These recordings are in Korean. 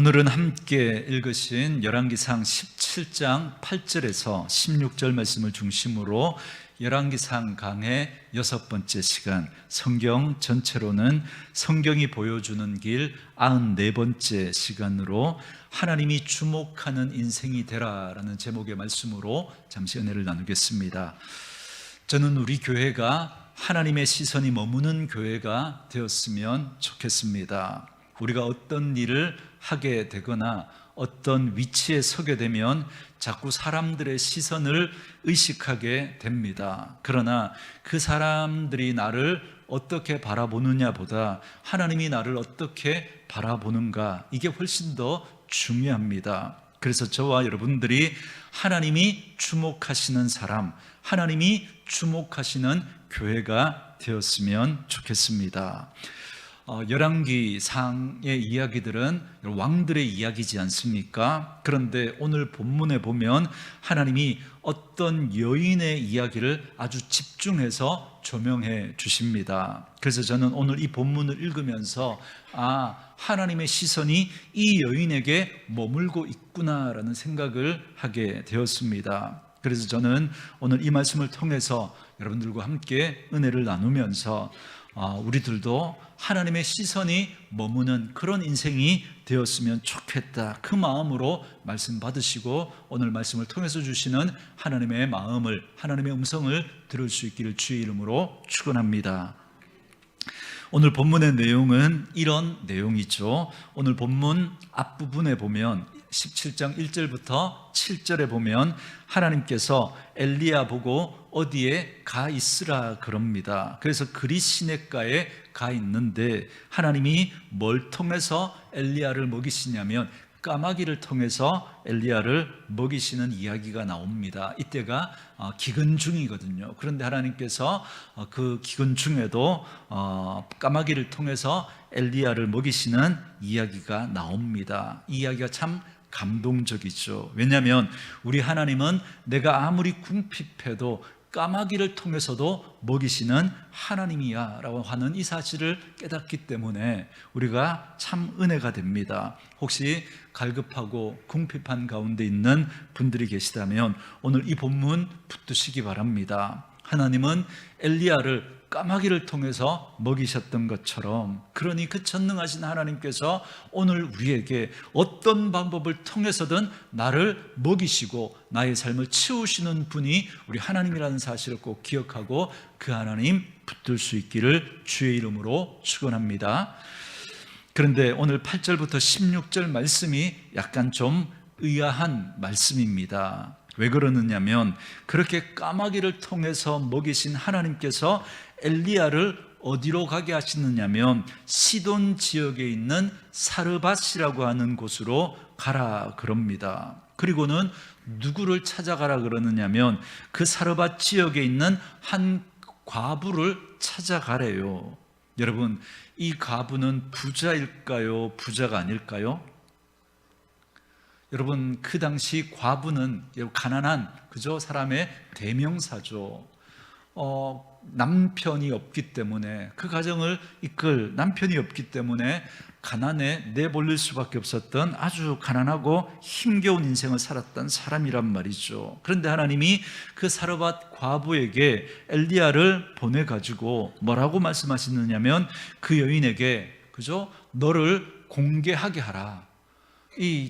오늘은 함께 읽으신 열왕기상 17장 8절에서 16절 말씀을 중심으로 열왕기상 강의 6번째 시간, 성경 전체로는 성경이 보여주는 길 94번째 시간으로 하나님이 주목하는 인생이 되라라는 제목의 말씀으로 잠시 은혜를 나누겠습니다. 저는 우리 교회가 하나님의 시선이 머무는 교회가 되었으면 좋겠습니다. 우리가 어떤 일을 하게 되거나 어떤 위치에 서게 되면 자꾸 사람들의 시선을 의식하게 됩니다. 그러나 그 사람들이 나를 어떻게 바라보느냐보다 하나님이 나를 어떻게 바라보는가, 이게 훨씬 더 중요합니다. 그래서 저와 여러분들이 하나님이 주목하시는 사람, 하나님이 주목하시는 교회가 되었으면 좋겠습니다. 열왕기상의 이야기들은 왕들의 이야기지 않습니까? 그런데 오늘 본문에 보면 하나님이 어떤 여인의 이야기를 아주 집중해서 조명해 주십니다. 그래서 저는 오늘 이 본문을 읽으면서 하나님의 시선이 이 여인에게 머물고 있구나라는 생각을 하게 되었습니다. 그래서 저는 오늘 이 말씀을 통해서 여러분들과 함께 은혜를 나누면서 우리들도 하나님의 시선이 머무는 그런 인생이 되었으면 좋겠다, 그 마음으로 말씀 받으시고 오늘 말씀을 통해서 주시는 하나님의 마음을, 하나님의 음성을 들을 수 있기를 주의 이름으로 축원합니다. 오늘 본문의 내용은 이런 내용이죠. 오늘 본문 앞부분에 보면 17장 1절부터 7절에 보면 하나님께서 엘리야 보고 어디에 가 있으라 그럽니다. 그래서 그리 시냇가에 가 있는데 하나님이 뭘 통해서 엘리야를 먹이시냐면 까마귀를 통해서 엘리야를 먹이시는 이야기가 나옵니다. 이때가 기근 중이거든요. 그런데 하나님께서 그 기근 중에도 까마귀를 통해서 엘리야를 먹이시는 이야기가 나옵니다. 이 이야기가 참 감동적이죠. 왜냐하면 우리 하나님은 내가 아무리 궁핍해도 까마귀를 통해서도 먹이시는 하나님이야 라고 하는 이 사실을 깨닫기 때문에 우리가 참 은혜가 됩니다. 혹시 갈급하고 궁핍한 가운데 있는 분들이 계시다면 오늘 이 본문 붙드시기 바랍니다. 하나님은 엘리야를 까마귀를 통해서 먹이셨던 것처럼, 그러니 그 전능하신 하나님께서 오늘 우리에게 어떤 방법을 통해서든 나를 먹이시고 나의 삶을 채우시는 분이 우리 하나님이라는 사실을 꼭 기억하고 그 하나님 붙들 수 있기를 주의 이름으로 축원합니다. 그런데 오늘 8절부터 16절 말씀이 약간 좀 의아한 말씀입니다. 왜 그러느냐면 그렇게 까마귀를 통해서 먹이신 하나님께서 엘리야를 어디로 가게 하시느냐면 시돈 지역에 있는 사르밧이라고 하는 곳으로 가라 그럽니다. 그리고는 누구를 찾아가라 그러느냐면 그 사르밧 지역에 있는 한 과부를 찾아가래요. 여러분, 이 과부는 부자일까요? 부자가 아닐까요? 여러분, 그 당시 과부는 가난한 사람의 대명사죠. 남편이 없기 때문에, 그 가정을 이끌 남편이 없기 때문에 가난에 내몰릴 수밖에 없었던 아주 가난하고 힘겨운 인생을 살았던 사람이란 말이죠. 그런데 하나님이 그 사르밧 과부에게 엘리야를 보내가지고 뭐라고 말씀하시느냐면 그 여인에게 너를 공개하게 하라.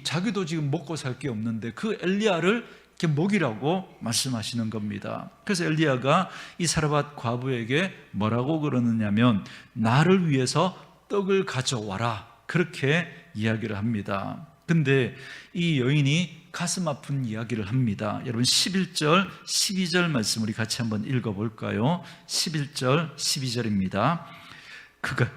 자기도 지금 먹고 살 게 없는데 그 엘리야를 이렇게 먹이라고 말씀하시는 겁니다. 그래서 엘리야가 이 사르밧 과부에게 뭐라고 그러느냐면 나를 위해서 떡을 가져와라, 그렇게 이야기를 합니다. 근데 이 여인이 가슴 아픈 이야기를 합니다. 여러분, 11절 12절 말씀 우리 같이 한번 읽어볼까요? 11절 12절입니다 그가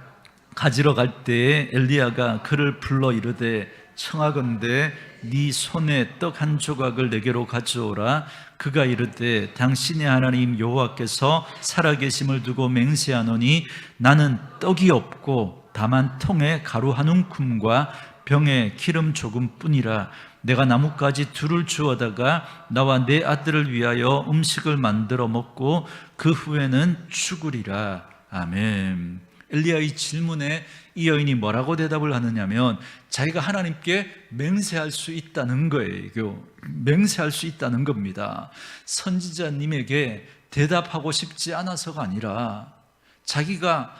가지러 갈 때에 엘리야가 그를 불러 이르되 청하건대 네 손에 떡 한 조각을 내게로 가져오라. 그가 이르되 당신의 하나님 여호와께서 살아계심을 두고 맹세하노니 나는 떡이 없고 다만 통에 가루 한 움큼과 병에 기름 조금뿐이라. 내가 나뭇가지 둘을 주워다가 나와 내 아들을 위하여 음식을 만들어 먹고 그 후에는 죽으리라. 아멘. 엘리야의 질문에 이 여인이 뭐라고 대답을 하느냐면 자기가 하나님께 맹세할 수 있다는 거예요. 맹세할 수 있다는 겁니다. 선지자님에게 대답하고 싶지 않아서가 아니라 자기가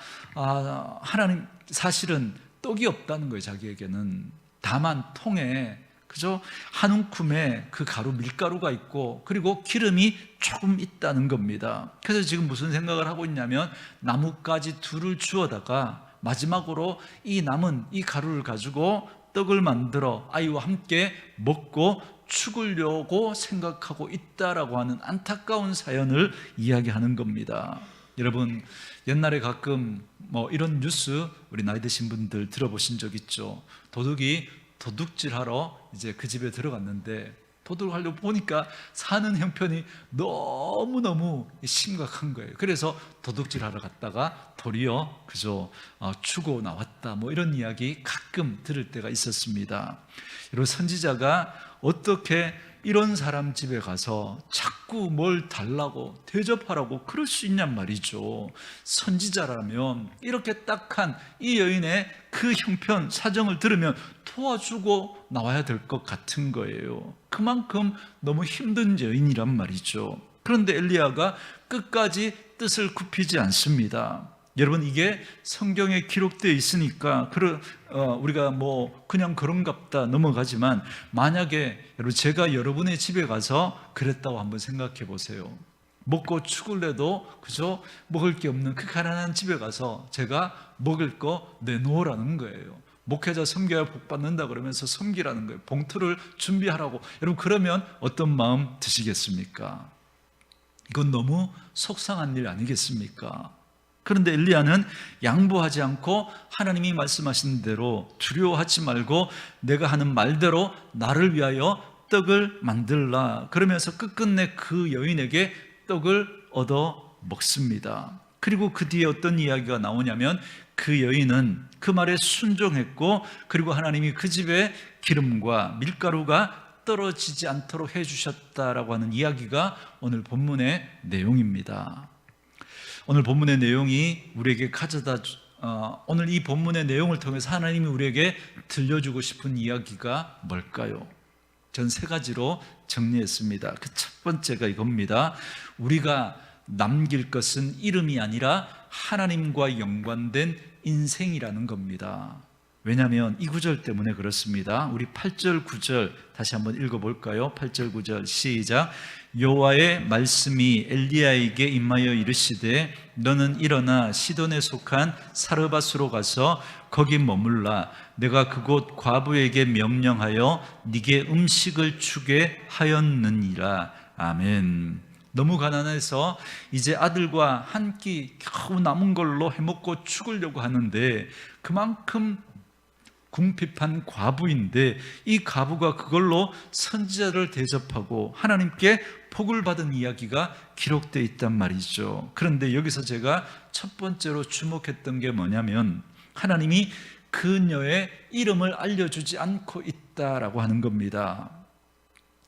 하나님 사실은 떡이 없다는 거예요. 자기에게는 다만 통에 그저 한 움큼의 그 가루 밀가루가 있고 그리고 기름이 조금 있다는 겁니다. 그래서 지금 무슨 생각을 하고 있냐면 나뭇가지 둘을 주워다가 마지막으로 이 남은 이 가루를 가지고 떡을 만들어 아이와 함께 먹고 죽으려고 생각하고 있다라고 하는 안타까운 사연을 이야기하는 겁니다. 여러분, 옛날에 가끔 이런 뉴스 우리 나이 드신 분들 들어보신 적 있죠? 도둑이 도둑질하러 이제 그 집에 들어갔는데 도둑하려고 보니까 사는 형편이 너무너무 심각한 거예요. 그래서 도둑질하러 갔다가 도리어 그저 죽어 나왔다, 이런 이야기 가끔 들을 때가 있었습니다. 여러분, 선지자가 어떻게 이런 사람 집에 가서 자꾸 뭘 달라고 대접하라고 그럴 수 있냔 말이죠. 선지자라면 이렇게 딱한 이 여인의 그 형편 사정을 들으면 도와주고 나와야 될 것 같은 거예요. 그만큼 너무 힘든 여인이란 말이죠. 그런데 엘리야가 끝까지 뜻을 굽히지 않습니다. 여러분, 이게 성경에 기록되어 있으니까 우리가 그냥 그런갑다 넘어가지만 만약에 제가 여러분의 집에 가서 그랬다고 한번 생각해 보세요. 먹고 죽을래도 그저 먹을 게 없는 그 가난한 집에 가서 제가 먹을 거 내놓으라는 거예요. 목회자 섬겨야 복 받는다 그러면서 섬기라는 거예요. 봉투를 준비하라고. 여러분, 그러면 어떤 마음 드시겠습니까? 이건 너무 속상한 일 아니겠습니까? 그런데 엘리야는 양보하지 않고 하나님이 말씀하신 대로 두려워하지 말고 내가 하는 말대로 나를 위하여 떡을 만들라 그러면서 끝끝내 그 여인에게 떡을 얻어 먹습니다. 그리고 그 뒤에 어떤 이야기가 나오냐면 그 여인은 그 말에 순종했고 그리고 하나님이 그 집에 기름과 밀가루가 떨어지지 않도록 해주셨다라고 하는 이야기가 오늘 본문의 내용입니다. 오늘 본문의 내용이 우리에게 오늘 이 본문의 내용을 통해서 하나님이 우리에게 들려주고 싶은 이야기가 뭘까요? 전 세 가지로 정리했습니다. 그 첫 번째가 이겁니다. 우리가 남길 것은 이름이 아니라 하나님과 연관된 인생이라는 겁니다. 왜냐하면 이 구절 때문에 그렇습니다. 우리 8절 9절 다시 한번 읽어볼까요? 8절 9절 시작. 여호와의 말씀이 엘리야에게 임하여 이르시되 너는 일어나 시돈에 속한 사르밧으로 가서 거기 머물라. 내가 그곳 과부에게 명령하여 네게 음식을 주게 하였느니라. 아멘. 너무 가난해서 이제 아들과 한 끼 겨우 남은 걸로 해먹고 죽으려고 하는데 그만큼 궁핍한 과부인데 이 과부가 그걸로 선지자를 대접하고 하나님께 복을 받은 이야기가 기록되어 있단 말이죠. 그런데 여기서 제가 첫 번째로 주목했던 게 뭐냐면 하나님이 그녀의 이름을 알려주지 않고 있다라고 하는 겁니다.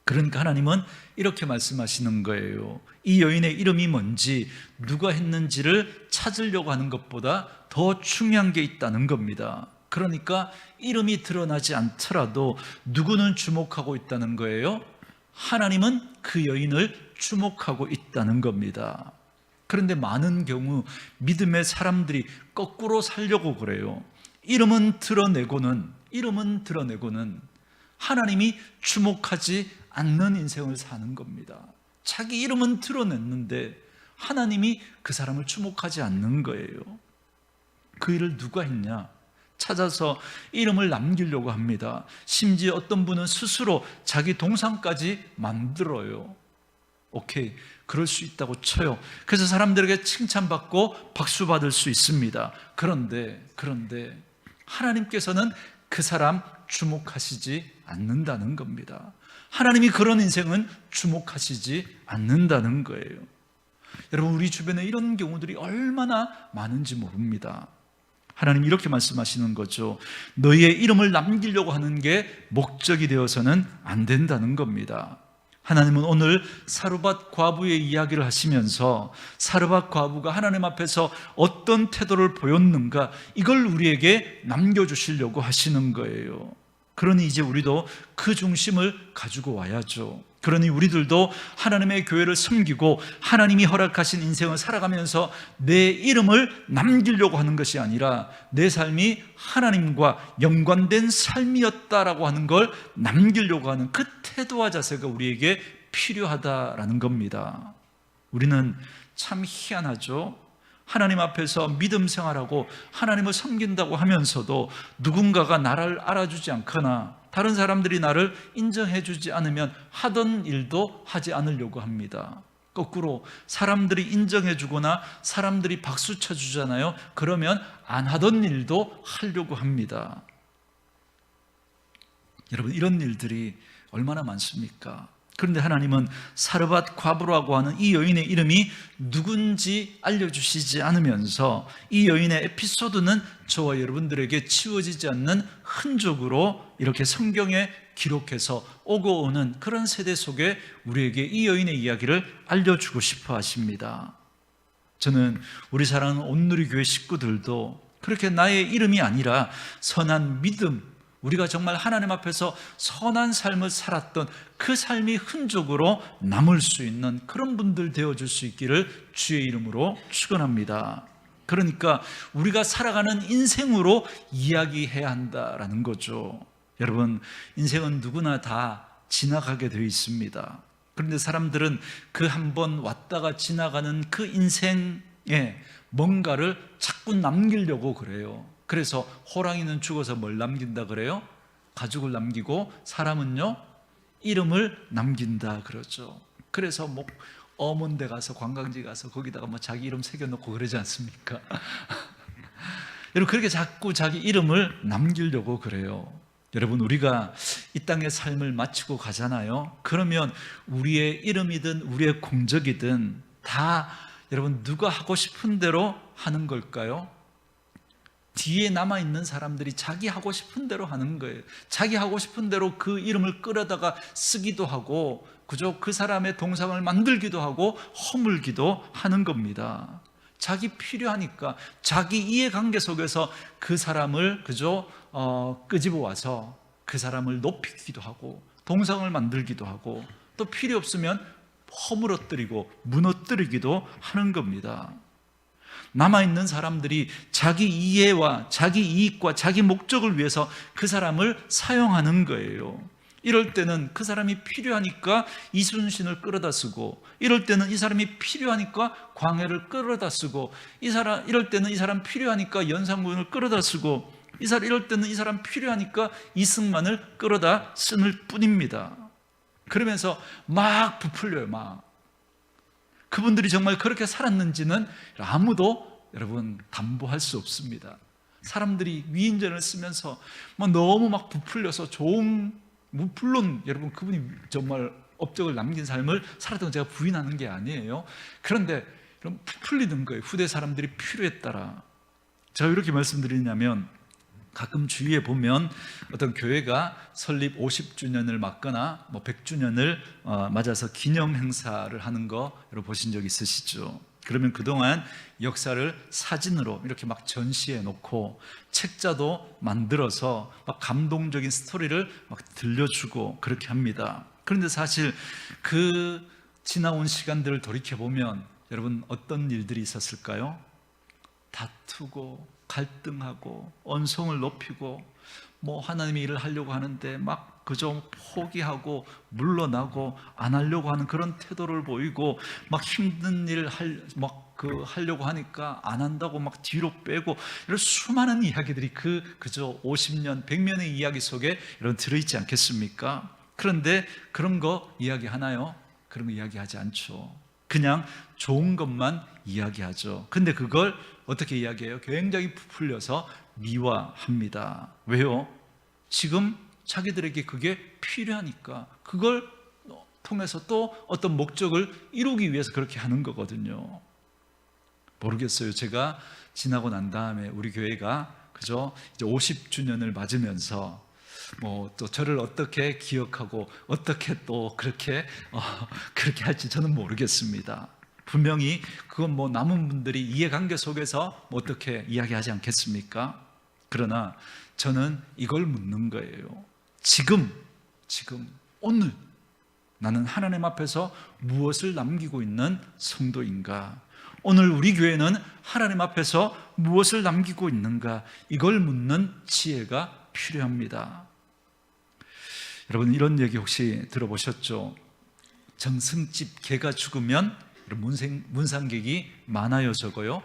그러니까 하나님은 이렇게 말씀하시는 거예요. 이 여인의 이름이 뭔지 누가 했는지를 찾으려고 하는 것보다 더 중요한 게 있다는 겁니다. 그러니까 이름이 드러나지 않더라도 누구는 주목하고 있다는 거예요? 하나님은 그 여인을 주목하고 있다는 겁니다. 그런데 많은 경우 믿음의 사람들이 거꾸로 살려고 그래요. 이름은 드러내고는 하나님이 주목하지 않는 인생을 사는 겁니다. 자기 이름은 드러냈는데 하나님이 그 사람을 주목하지 않는 거예요. 그 일을 누가 했냐? 찾아서 이름을 남기려고 합니다. 심지어 어떤 분은 스스로 자기 동상까지 만들어요. 오케이, 그럴 수 있다고 쳐요. 그래서 사람들에게 칭찬받고 박수 받을 수 있습니다. 그런데 하나님께서는 그 사람 주목하시지 않는다는 겁니다. 하나님이 그런 인생은 주목하시지 않는다는 거예요. 여러분, 우리 주변에 이런 경우들이 얼마나 많은지 모릅니다. 하나님 이렇게 말씀하시는 거죠. 너희의 이름을 남기려고 하는 게 목적이 되어서는 안 된다는 겁니다. 하나님은 오늘 사르밧 과부의 이야기를 하시면서 사르밧 과부가 하나님 앞에서 어떤 태도를 보였는가, 이걸 우리에게 남겨주시려고 하시는 거예요. 그러니 이제 우리도 그 중심을 가지고 와야죠. 그러니 우리들도 하나님의 교회를 섬기고 하나님이 허락하신 인생을 살아가면서 내 이름을 남기려고 하는 것이 아니라 내 삶이 하나님과 연관된 삶이었다라고 하는 걸 남기려고 하는 그 태도와 자세가 우리에게 필요하다라는 겁니다. 우리는 참 희한하죠. 하나님 앞에서 믿음 생활하고 하나님을 섬긴다고 하면서도 누군가가 나를 알아주지 않거나 다른 사람들이 나를 인정해 주지 않으면 하던 일도 하지 않으려고 합니다. 거꾸로 사람들이 인정해 주거나 사람들이 박수 쳐 주잖아요. 그러면 안 하던 일도 하려고 합니다. 여러분, 이런 일들이 얼마나 많습니까? 그런데 하나님은 사르밧 과부라고 하는 이 여인의 이름이 누군지 알려주시지 않으면서 이 여인의 에피소드는 저와 여러분들에게 치워지지 않는 흔적으로 이렇게 성경에 기록해서 오고 오는 그런 세대 속에 우리에게 이 여인의 이야기를 알려주고 싶어 하십니다. 저는 우리 사랑하는 온누리교회 식구들도 그렇게 나의 이름이 아니라 선한 믿음, 우리가 정말 하나님 앞에서 선한 삶을 살았던 그 삶이 흔적으로 남을 수 있는 그런 분들 되어줄 수 있기를 주의 이름으로 축원합니다. 그러니까 우리가 살아가는 인생으로 이야기해야 한다라는 거죠. 여러분, 인생은 누구나 다 지나가게 되어 있습니다. 그런데 사람들은 그 한 번 왔다가 지나가는 그 인생에 뭔가를 자꾸 남기려고 그래요. 그래서 호랑이는 죽어서 뭘 남긴다 그래요? 가죽을 남기고 사람은요, 이름을 남긴다 그러죠. 그래서 뭐 어문 데 가서 관광지 가서 거기다가 뭐 자기 이름 새겨놓고 그러지 않습니까? 여러분, 그렇게 자꾸 자기 이름을 남기려고 그래요. 여러분, 우리가 이 땅의 삶을 마치고 가잖아요. 그러면 우리의 이름이든 우리의 공적이든 다 여러분 누가 하고 싶은 대로 하는 걸까요? 뒤에 남아있는 사람들이 자기 하고 싶은 대로 하는 거예요. 자기 하고 싶은 대로 그 이름을 끌어다가 쓰기도 하고 그저 그 사람의 동상을 만들기도 하고 허물기도 하는 겁니다. 자기 필요하니까 자기 이해관계 속에서 그 사람을 그저 끄집어 와서 그 사람을 높이기도 하고 동상을 만들기도 하고 또 필요 없으면 허물어뜨리고 무너뜨리기도 하는 겁니다. 남아있는 사람들이 자기 이해와 자기 이익과 자기 목적을 위해서 그 사람을 사용하는 거예요. 이럴 때는 그 사람이 필요하니까 이순신을 끌어다 쓰고, 이럴 때는 이 사람이 필요하니까 광해를 끌어다 쓰고, 이럴 때는 이 사람 필요하니까 연산군을 끌어다 쓰고, 이럴 때는 이 사람 필요하니까 이승만을 끌어다 쓰는 뿐입니다. 그러면서 막 부풀려요. 막 그분들이 정말 그렇게 살았는지는 아무도 여러분 담보할 수 없습니다. 사람들이 위인전을 쓰면서 너무 막 부풀려서 물론 여러분 그분이 정말 업적을 남긴 삶을 살았던 건 제가 부인하는 게 아니에요. 그런데 부풀리는 거예요. 후대 사람들이 필요에 따라. 제가 이렇게 말씀드리냐면, 가끔 주위에 보면 어떤 교회가 설립 50주년을 맞거나 100주년을 맞아서 기념 행사를 하는 거 여러분 보신 적 있으시죠? 그러면 그동안 역사를 사진으로 이렇게 막 전시해 놓고 책자도 만들어서 막 감동적인 스토리를 막 들려주고 그렇게 합니다. 그런데 사실 그 지나온 시간들을 돌이켜보면 여러분 어떤 일들이 있었을까요? 다투고 갈등하고 언성을 높이고 하나님의 일을 하려고 하는데 막 그저 포기하고 물러나고 안 하려고 하는 그런 태도를 보이고, 막 힘든 일을 하려고 하니까 안 한다고 막 뒤로 빼고, 이런 수많은 이야기들이 그저 50년, 100년의 이야기 속에 이런 들어있지 않겠습니까? 그런데 그런 거 이야기하나요? 그런 거 이야기하지 않죠. 그냥 좋은 것만 이야기하죠. 근데 그걸 어떻게 이야기해요? 굉장히 부풀려서 미화합니다. 왜요? 지금 자기들에게 그게 필요하니까 그걸 통해서 또 어떤 목적을 이루기 위해서 그렇게 하는 거거든요. 모르겠어요. 제가 지나고 난 다음에 우리 교회가 그저 이제 50주년을 맞으면서 또 저를 어떻게 기억하고 어떻게 또 그렇게 할지 저는 모르겠습니다. 분명히 그건 남은 분들이 이해관계 속에서 어떻게 이야기하지 않겠습니까? 그러나 저는 이걸 묻는 거예요. 지금 오늘 나는 하나님 앞에서 무엇을 남기고 있는 성도인가? 오늘 우리 교회는 하나님 앞에서 무엇을 남기고 있는가? 이걸 묻는 지혜가 필요합니다. 여러분, 이런 얘기 혹시 들어보셨죠? 정승집 개가 죽으면 문상객이 많아요, 적어요?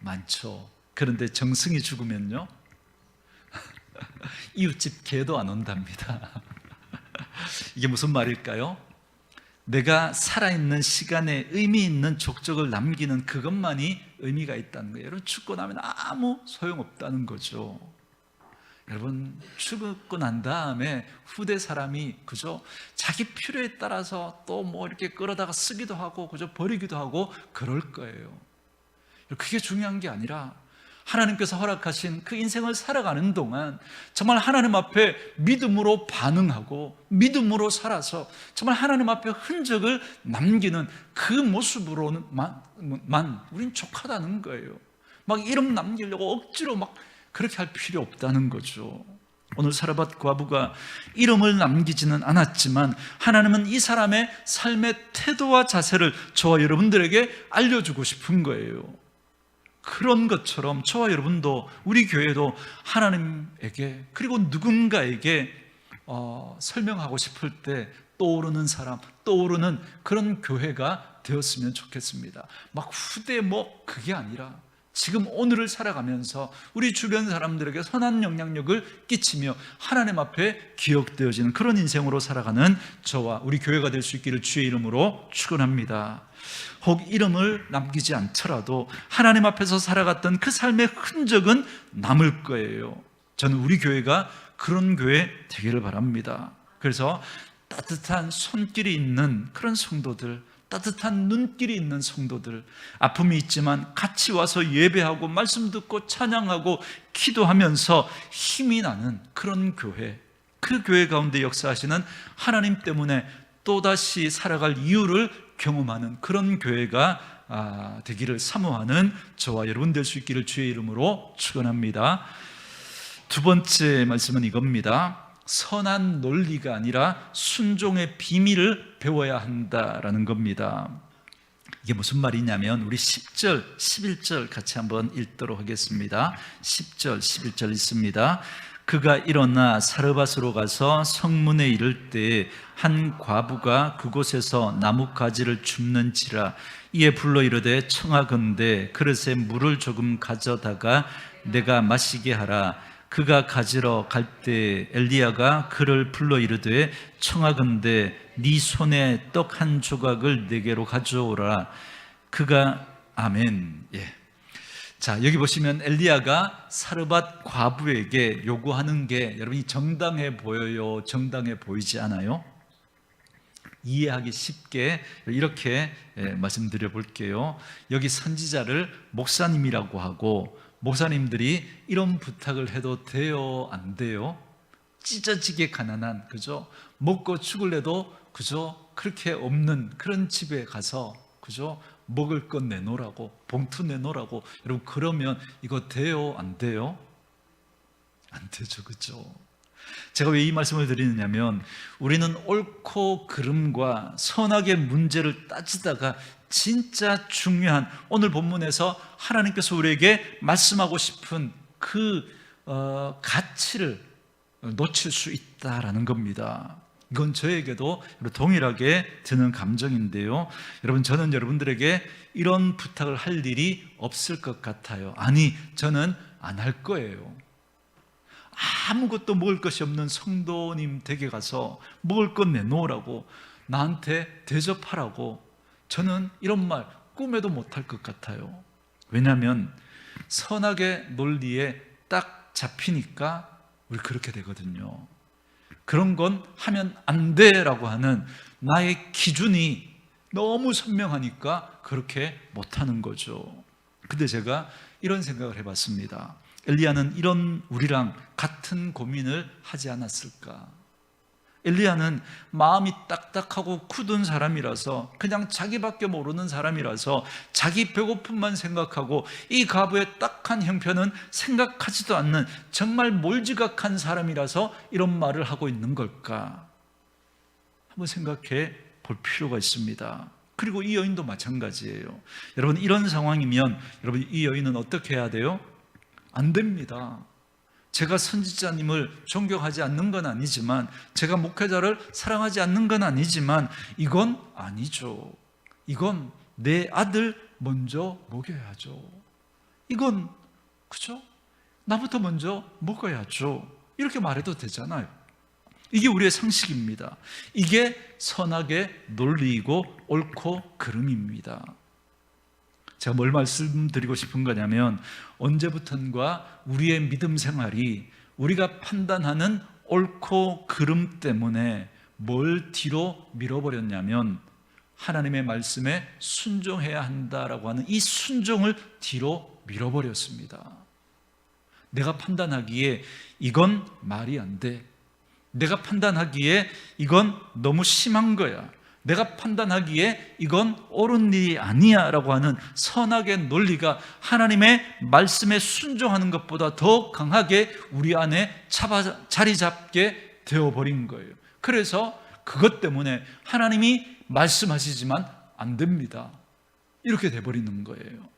많죠. 그런데 정승이 죽으면요? 이웃집 개도 안 온답니다. 이게 무슨 말일까요? 내가 살아있는 시간에 의미 있는 족적을 남기는 그것만이 의미가 있다는 거예요. 여러분, 죽고 나면 아무 소용없다는 거죠. 여러분, 죽고 난 다음에 후대 사람이 그저 자기 필요에 따라서 또 이렇게 끌어다가 쓰기도 하고 그저 버리기도 하고 그럴 거예요. 그게 중요한 게 아니라 하나님께서 허락하신 그 인생을 살아가는 동안 정말 하나님 앞에 믿음으로 반응하고 믿음으로 살아서 정말 하나님 앞에 흔적을 남기는 그 모습으로만 우린 족하다는 거예요. 막 이름 남기려고 억지로 그렇게 할 필요 없다는 거죠. 오늘 사르밧 과부가 이름을 남기지는 않았지만 하나님은 이 사람의 삶의 태도와 자세를 저와 여러분들에게 알려주고 싶은 거예요. 그런 것처럼 저와 여러분도, 우리 교회도 하나님에게 그리고 누군가에게 설명하고 싶을 때 떠오르는 사람, 떠오르는 그런 교회가 되었으면 좋겠습니다. 후대 그게 아니라 지금 오늘을 살아가면서 우리 주변 사람들에게 선한 영향력을 끼치며 하나님 앞에 기억되어지는 그런 인생으로 살아가는 저와 우리 교회가 될 수 있기를 주의 이름으로 축원합니다. 혹 이름을 남기지 않더라도 하나님 앞에서 살아갔던 그 삶의 흔적은 남을 거예요. 저는 우리 교회가 그런 교회 되기를 바랍니다. 그래서 따뜻한 손길이 있는 그런 성도들, 따뜻한 눈길이 있는 성도들, 아픔이 있지만 같이 와서 예배하고 말씀 듣고 찬양하고 기도하면서 힘이 나는 그런 교회, 그 교회 가운데 역사하시는 하나님 때문에 또다시 살아갈 이유를 경험하는 그런 교회가 되기를 사모하는 저와 여러분 될 수 있기를 주의 이름으로 축원합니다. 두 번째 말씀은 이겁니다. 선한 논리가 아니라 순종의 비밀을 배워야 한다라는 겁니다. 이게 무슨 말이냐면 우리 10절, 11절 같이 한번 읽도록 하겠습니다. 10절, 11절 읽습니다. 그가 일어나 사르밧으로 가서 성문에 이를 때 한 과부가 그곳에서 나뭇가지를 줍는지라. 이에 불러 이르되 청하건대 그릇에 물을 조금 가져다가 내가 마시게 하라. 그가 가지러 갈 때 엘리야가 그를 불러 이르되 청하건대 네 손에 떡 한 조각을 내게로 가져오라. 그가 아멘. 자, 여기 보시면 엘리야가 사르밧 과부에게 요구하는 게 여러분이 정당해 보여요? 정당해 보이지 않아요? 이해하기 쉽게 이렇게 말씀드려 볼게요. 여기 선지자를 목사님이라고 하고, 목사님들이 이런 부탁을 해도 돼요? 안 돼요? 찢어지게 가난한, 그죠? 먹고 죽을래도 그죠? 그렇게 없는 그런 집에 가서 그죠? 먹을 것 내놓으라고, 봉투 내놓으라고. 여러분, 그러면 이거 돼요? 안 돼요? 안 되죠, 그죠? 제가 왜 이 말씀을 드리느냐면 우리는 옳고 그름과 선악의 문제를 따지다가 진짜 중요한 오늘 본문에서 하나님께서 우리에게 말씀하고 싶은 그 가치를 놓칠 수 있다라는 겁니다. 이건 저에게도 동일하게 드는 감정인데요. 여러분, 저는 여러분들에게 이런 부탁을 할 일이 없을 것 같아요. 아니, 저는 안 할 거예요. 아무것도 먹을 것이 없는 성도님 댁에 가서 먹을 것 내놓으라고, 나한테 대접하라고, 저는 이런 말 꿈에도 못할 것 같아요. 왜냐하면 선악의 논리에 딱 잡히니까 우리 그렇게 되거든요. 그런 건 하면 안 돼라고 하는 나의 기준이 너무 선명하니까 그렇게 못하는 거죠. 근데 제가 이런 생각을 해봤습니다. 엘리야는 이런 우리랑 같은 고민을 하지 않았을까? 엘리야는 마음이 딱딱하고 굳은 사람이라서, 그냥 자기밖에 모르는 사람이라서 자기 배고픔만 생각하고 이 과부의 딱한 형편은 생각하지도 않는 정말 몰지각한 사람이라서 이런 말을 하고 있는 걸까? 한번 생각해 볼 필요가 있습니다. 그리고 이 여인도 마찬가지예요. 여러분, 이런 상황이면 여러분, 이 여인은 어떻게 해야 돼요? 안 됩니다. 제가 선지자님을 존경하지 않는 건 아니지만, 제가 목회자를 사랑하지 않는 건 아니지만, 이건 아니죠. 이건 내 아들 먼저 먹여야죠. 이건, 그죠? 나부터 먼저 먹어야죠. 이렇게 말해도 되잖아요. 이게 우리의 상식입니다. 이게 선악의 논리이고 옳고 그름입니다. 제가 뭘 말씀드리고 싶은 거냐면, 언제부턴가 우리의 믿음 생활이 우리가 판단하는 옳고 그름 때문에 뭘 뒤로 밀어버렸냐면, 하나님의 말씀에 순종해야 한다라고 하는 이 순종을 뒤로 밀어버렸습니다. 내가 판단하기에 이건 말이 안 돼. 내가 판단하기에 이건 너무 심한 거야. 내가 판단하기에 이건 옳은 일이 아니야 라고 하는 선악의 논리가 하나님의 말씀에 순종하는 것보다 더 강하게 우리 안에 자리 잡게 되어버린 거예요. 그래서 그것 때문에 하나님이 말씀하시지만 안 됩니다, 이렇게 돼버리는 거예요.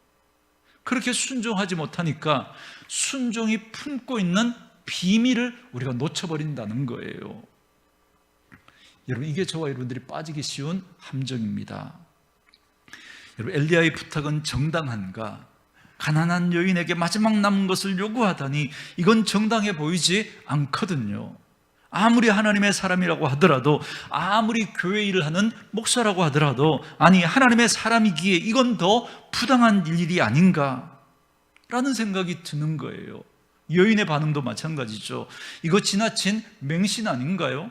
그렇게 순종하지 못하니까 순종이 품고 있는 비밀을 우리가 놓쳐버린다는 거예요. 여러분, 이게 저와 여러분들이 빠지기 쉬운 함정입니다. 여러분, 엘리야의 부탁은 정당한가? 가난한 여인에게 마지막 남은 것을 요구하다니 이건 정당해 보이지 않거든요. 아무리 하나님의 사람이라고 하더라도, 아무리 교회 일을 하는 목사라고 하더라도, 아니 하나님의 사람이기에 이건 더 부당한 일이 아닌가 라는 생각이 드는 거예요. 여인의 반응도 마찬가지죠. 이거 지나친 맹신 아닌가요?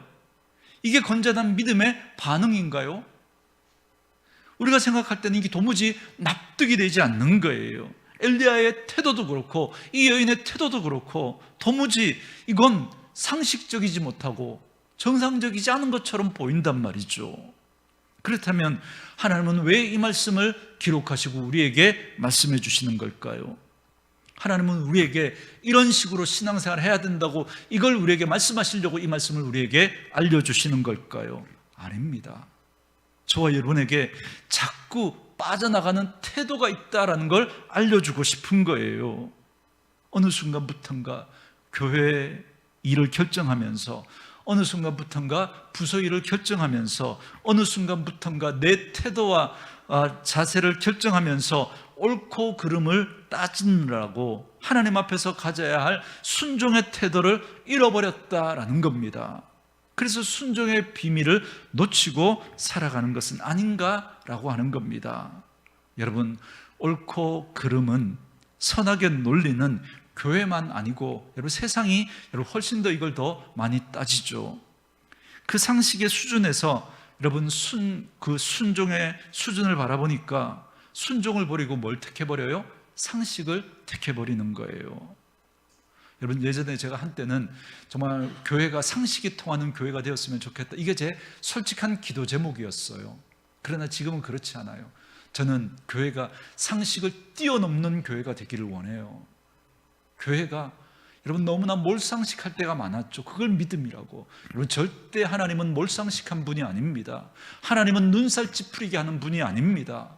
이게 건전한 믿음의 반응인가요? 우리가 생각할 때는 이게 도무지 납득이 되지 않는 거예요. 엘리야의 태도도 그렇고 이 여인의 태도도 그렇고 도무지 이건 상식적이지 못하고 정상적이지 않은 것처럼 보인단 말이죠. 그렇다면 하나님은 왜 이 말씀을 기록하시고 우리에게 말씀해 주시는 걸까요? 하나님은 우리에게 이런 식으로 신앙생활을 해야 된다고 이걸 우리에게 말씀하시려고 이 말씀을 우리에게 알려주시는 걸까요? 아닙니다. 저와 여러분에게 자꾸 빠져나가는 태도가 있다는 걸 알려주고 싶은 거예요. 어느 순간부터인가 교회 일을 결정하면서, 어느 순간부터인가 부서 일을 결정하면서, 어느 순간부터인가 내 태도와 자세를 결정하면서 옳고 그름을 따지느라고 하나님 앞에서 가져야 할 순종의 태도를 잃어버렸다라는 겁니다. 그래서 순종의 비밀을 놓치고 살아가는 것은 아닌가라고 하는 겁니다. 여러분, 옳고 그름은, 선악의 논리는 교회만 아니고 여러분 세상이 여러분 훨씬 더 이걸 더 많이 따지죠. 그 상식의 수준에서 여러분 그 순종의 수준을 바라보니까 순종을 버리고 뭘 택해버려요? 상식을 택해버리는 거예요. 여러분, 예전에 제가 한때는 정말 교회가 상식이 통하는 교회가 되었으면 좋겠다, 이게 제 솔직한 기도 제목이었어요. 그러나 지금은 그렇지 않아요. 저는 교회가 상식을 뛰어넘는 교회가 되기를 원해요. 교회가 여러분 너무나 몰상식할 때가 많았죠. 그걸 믿음이라고. 여러분, 절대 하나님은 몰상식한 분이 아닙니다. 하나님은 눈살 찌푸리게 하는 분이 아닙니다.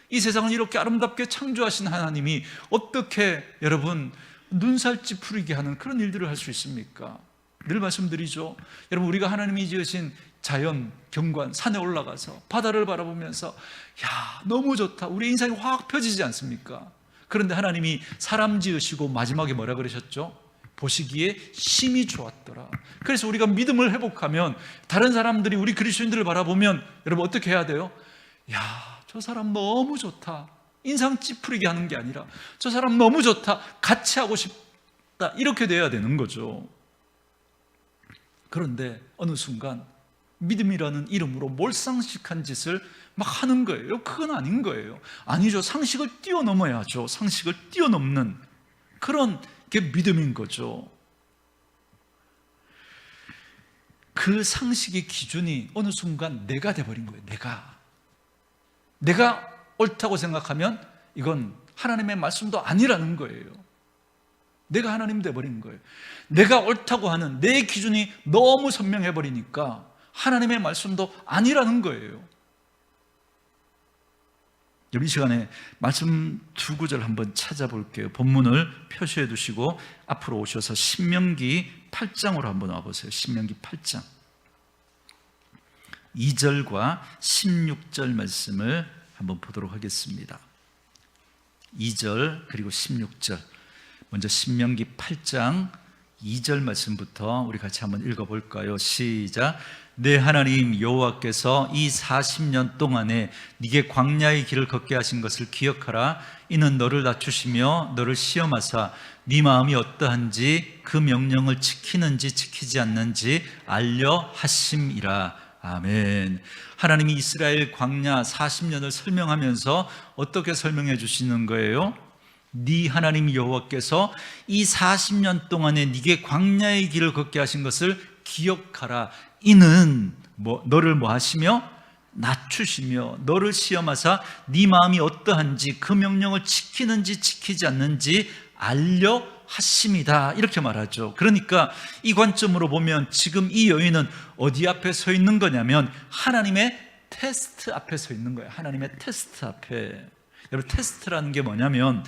이 세상을 이렇게 아름답게 창조하신 하나님이 어떻게 여러분 눈살 찌푸리게 하는 그런 일들을 할 수 있습니까? 늘 말씀드리죠. 여러분, 우리가 하나님이 지으신 자연, 경관, 산에 올라가서 바다를 바라보면서 야, 너무 좋다, 우리 인상이 확 펴지지 않습니까? 그런데 하나님이 사람 지으시고 마지막에 뭐라 그러셨죠? 보시기에 심히 좋았더라. 그래서 우리가 믿음을 회복하면 다른 사람들이 우리 그리스도인들을 바라보면 여러분 어떻게 해야 돼요? 야, 저 사람 너무 좋다, 인상 찌푸리게 하는 게 아니라 저 사람 너무 좋다, 같이 하고 싶다, 이렇게 돼야 되는 거죠. 그런데 어느 순간 믿음이라는 이름으로 몰상식한 짓을 막 하는 거예요. 그건 아닌 거예요. 아니죠. 상식을 뛰어넘어야죠. 상식을 뛰어넘는 그런 게 믿음인 거죠. 그 상식의 기준이 어느 순간 내가 돼버린 거예요. 내가 옳다고 생각하면 이건 하나님의 말씀도 아니라는 거예요. 내가 하나님 돼버린 거예요. 내가 옳다고 하는 내 기준이 너무 선명해버리니까 하나님의 말씀도 아니라는 거예요. 이 시간에 말씀 두 구절 한번 찾아볼게요. 본문을 표시해 두시고 앞으로 오셔서 신명기 8장으로 한번 와보세요. 신명기 8장 2절과 16절 말씀을 한번 보도록 하겠습니다. 2절 그리고 16절, 먼저 신명기 8장 2절 말씀부터 우리 같이 한번 읽어볼까요? 시작. 내 하나님 여호와께서 이 40년 동안에 네게 광야의 길을 걷게 하신 것을 기억하라. 이는 너를 낮추시며 너를 시험하사 네 마음이 어떠한지 그 명령을 지키는지 지키지 않는지 알려 하심이라. 아멘. 하나님이 이스라엘 광야 40년을 설명하면서 어떻게 설명해 주시는 거예요? 네 하나님 여호와께서 이 40년 동안에 네게 광야의 길을 걷게 하신 것을 기억하라. 이는 너를 뭐 하시며 낮추시며 너를 시험하사 네 마음이 어떠한지 그 명령을 지키는지 지키지 않는지 알려 하심이다, 이렇게 말하죠. 그러니까 이 관점으로 보면 지금 이 여인은 어디 앞에 서 있는 거냐면 하나님의 테스트 앞에 서 있는 거예요. 하나님의 테스트 앞에. 여러분, 테스트라는 게 뭐냐면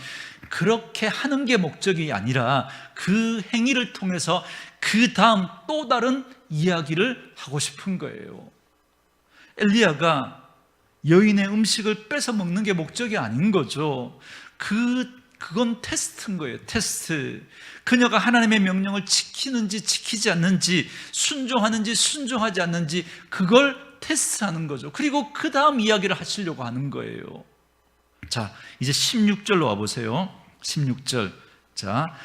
그렇게 하는 게 목적이 아니라 그 행위를 통해서 그 다음 또 다른 이야기를 하고 싶은 거예요. 엘리야가 여인의 음식을 뺏어 먹는 게 목적이 아닌 거죠. 그건 테스트인 거예요. 테스트. 그녀가 하나님의 명령을 지키는지 지키지 않는지, 순종하는지 순종하지 않는지, 그걸 테스트하는 거죠. 그리고 그 다음 이야기를 하시려고 하는 거예요. 자, 이제 16절로 와보세요. 16절. 자,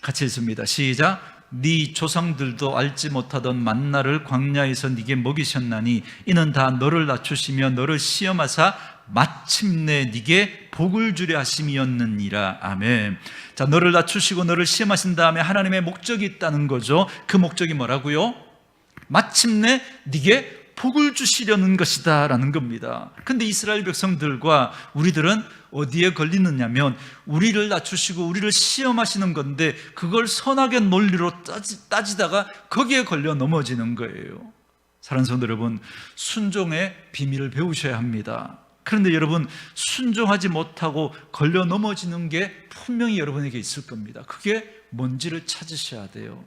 같이 읽습니다. 시작. 네 조상들도 알지 못하던 만나를 광야에서 네게 먹이셨나니 이는 다 너를 낮추시며 너를 시험하사 마침내 네게 복을 주려 하심이었느니라. 아멘. 자, 너를 낮추시고 너를 시험하신 다음에 하나님의 목적이 있다는 거죠. 그 목적이 뭐라고요? 마침내 네게 복을 주시려는 것이다 라는 겁니다. 근데 이스라엘 백성들과 우리들은 어디에 걸리느냐면 우리를 낮추시고 우리를 시험하시는 건데 그걸 선악의 논리로 따지다가 거기에 걸려 넘어지는 거예요. 사랑하는 성도 여러분, 순종의 비밀을 배우셔야 합니다. 그런데 여러분, 순종하지 못하고 걸려 넘어지는 게 분명히 여러분에게 있을 겁니다. 그게 뭔지를 찾으셔야 돼요.